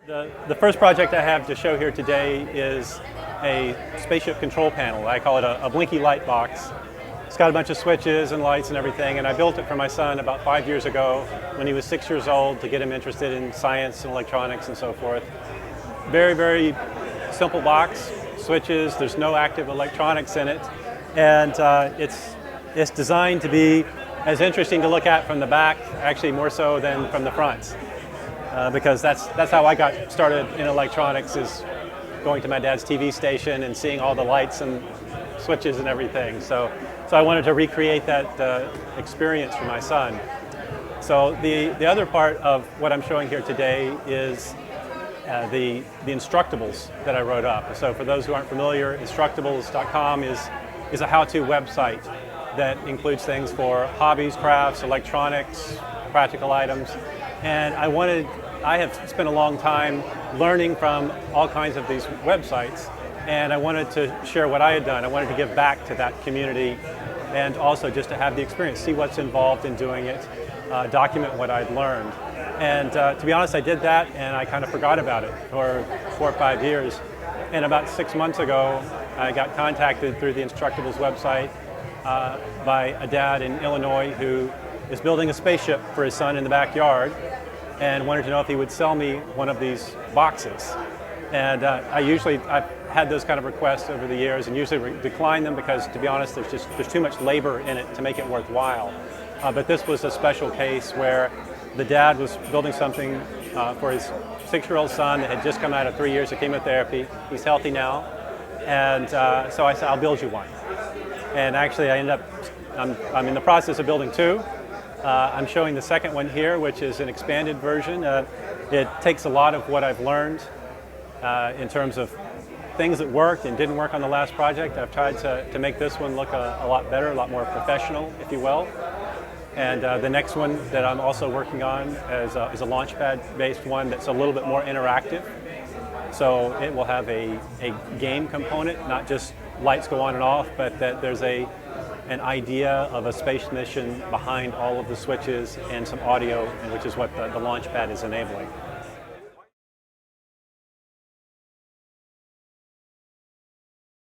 The first project I have to show here today is a spaceship control panel. I call it a blinky light box. It's got a bunch of switches and lights and everything, and I built it for my son about 5 years ago when he was 6 years old to get him interested in science and electronics and so forth. Very, very simple box, switches, there's no active electronics in it, and it's designed to be as interesting to look at from the back, actually more so than from the front. Because that's how I got started in electronics, is going to my dad's TV station and seeing all the lights and switches and everything. So I wanted to recreate that experience for my son. So the other part of what I'm showing here today is the Instructables that I wrote up. So for those who aren't familiar, Instructables.com is a how-to website that includes things for hobbies, crafts, electronics, practical items. And I have spent a long time learning from all kinds of these websites, and I wanted to share what I had done. I wanted to give back to that community and also just to have the experience, see what's involved in doing it, document what I'd learned. And to be honest, I did that and I kind of forgot about it for 4 or 5 years. And about 6 months ago, I got contacted through the Instructables website by a dad in Illinois who is building a spaceship for his son in the backyard, and wanted to know if he would sell me one of these boxes. And I've had those kind of requests over the years and usually decline them because, to be honest, there's too much labor in it to make it worthwhile. But this was a special case where the dad was building something for his 6-year-old son that had just come out of 3 years of chemotherapy. He's healthy now, and so I said, I'll build you one. And actually, I'm in the process of building 2. I'm showing the second one here, which is an expanded version. It takes a lot of what I've learned in terms of things that worked and didn't work on the last project. I've tried to make this one look a lot better, a lot more professional, if you will. And the next one that I'm also working on is a launchpad-based one that's a little bit more interactive. So it will have a game component, not just lights go on and off, but that there's an idea of a space mission behind all of the switches and some audio, which is what the launchpad is enabling.